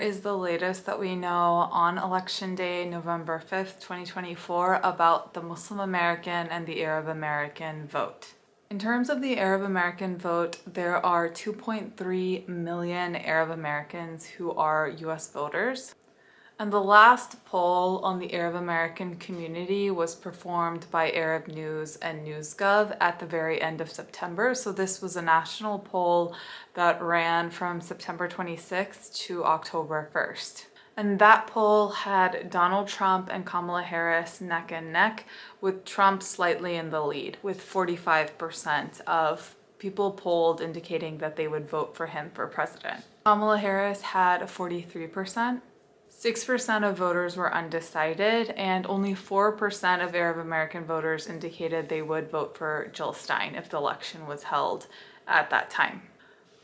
is the latest that we know on Election Day, November 5th, 2024, about the Muslim American and the Arab American vote. In terms of the Arab American vote, there are 2.3 million Arab Americans who are US voters. And the last poll on the Arab American community was performed by Arab News and YouGov at the very end of September. So this was a national poll that ran from September 26th to October 1st. And that poll had Donald Trump and Kamala Harris neck and neck, with Trump slightly in the lead, with 45% of people polled indicating that they would vote for him for president. Kamala Harris had 43%. 6% of voters were undecided, and only 4% of Arab American voters indicated they would vote for Jill Stein if the election was held at that time.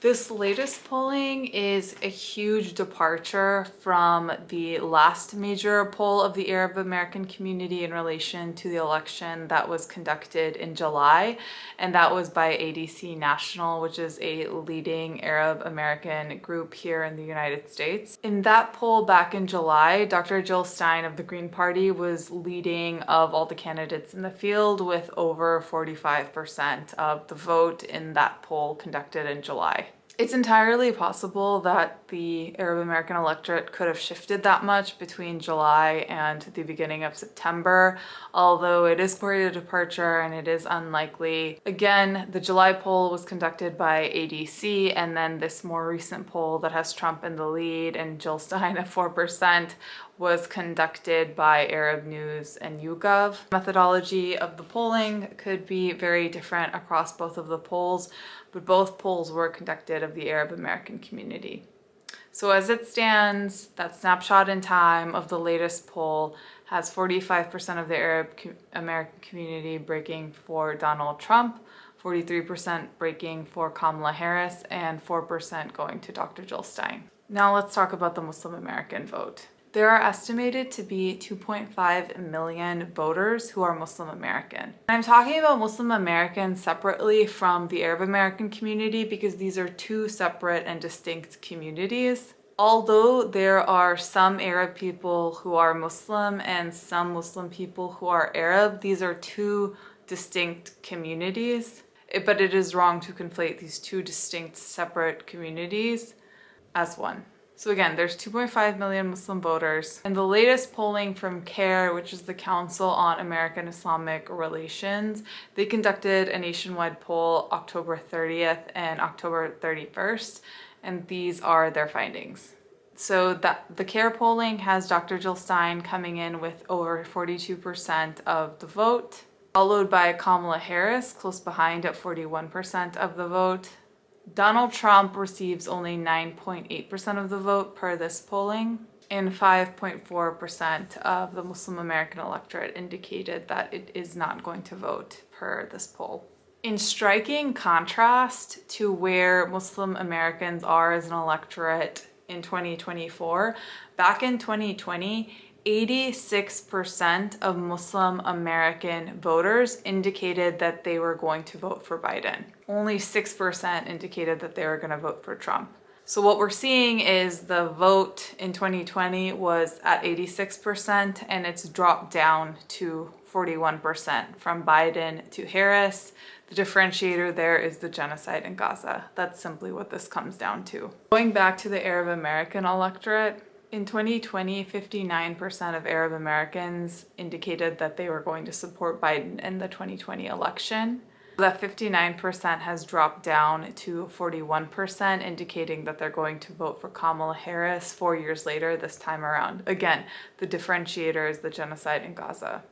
This latest polling is a huge departure from the last major poll of the Arab American community in relation to the election that was conducted in July, and that was by ADC National, which is a leading Arab American group here in the United States. In that poll back in July, Dr. Jill Stein of the Green Party was leading of all the candidates in the field with over 45% of the vote in that poll conducted in July. It's entirely possible that the Arab American electorate could have shifted that much between July and the beginning of September, although it is quite a departure and it is unlikely. Again, the July poll was conducted by ADC, and then this more recent poll that has Trump in the lead and Jill Stein at 4% was conducted by Arab News and YouGov. Methodology of the polling could be very different across both of the polls, but both polls were conducted of the Arab American community. So as it stands, that snapshot in time of the latest poll has 45% of the Arab American community breaking for Donald Trump, 43% breaking for Kamala Harris, and 4% going to Dr. Jill Stein. Now let's talk about the Muslim American vote. There are estimated to be 2.5 million voters who are Muslim American. I'm talking about Muslim Americans separately from the Arab American community because these are two separate and distinct communities. Although there are some Arab people who are Muslim and some Muslim people who are Arab, these are two distinct communities. But it is wrong to conflate these two distinct separate communities as one. So again, there's 2.5 million Muslim voters. And the latest polling from CARE, which is the Council on American Islamic Relations, they conducted a nationwide poll October 30th and October 31st, and these are their findings. So the CARE polling has Dr. Jill Stein coming in with over 42% of the vote, followed by Kamala Harris, close behind at 41% of the vote. Donald Trump receives only 9.8% of the vote per this polling, and 5.4% of the Muslim American electorate indicated that it is not going to vote per this poll. In striking contrast to where Muslim Americans are as an electorate in 2024, back in 2020, 86% of Muslim American voters indicated that they were going to vote for Biden. Only 6% indicated that they were going to vote for Trump. So what we're seeing is the vote in 2020 was at 86%, and it's dropped down to 41% from Biden to Harris. The differentiator there is the genocide in Gaza. That's simply what this comes down to. Going back to the Arab American electorate, in 2020, 59% of Arab Americans indicated that they were going to support Biden in the 2020 election. That 59% has dropped down to 41%, indicating that they're going to vote for Kamala Harris 4 years later this time around. Again, the differentiator is the genocide in Gaza.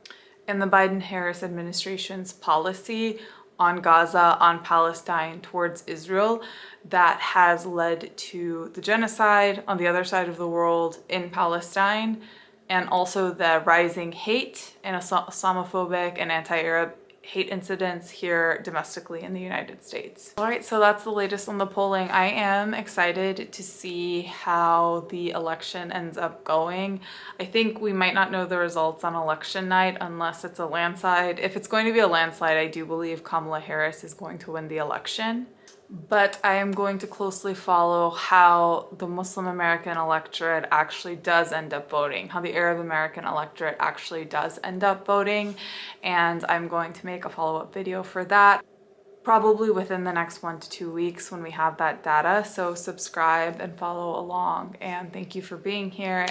And the Biden-Harris administration's policy on Gaza, on Palestine, towards Israel, that has led to the genocide on the other side of the world in Palestine, and also the rising hate and Islamophobic and anti-Arab hate incidents here domestically in the United States. All right, so that's the latest on the polling. I am excited to see how the election ends up going. I think we might not know the results on election night unless it's a landslide. If it's going to be a landslide, I do believe Kamala Harris is going to win the election. but I am going to closely follow how the Muslim American electorate actually does end up voting, how the Arab American electorate actually does end up voting, and I'm going to make a follow-up video for that, probably within the next 1 to 2 weeks when we have that data. So subscribe and follow along, and thank you for being here.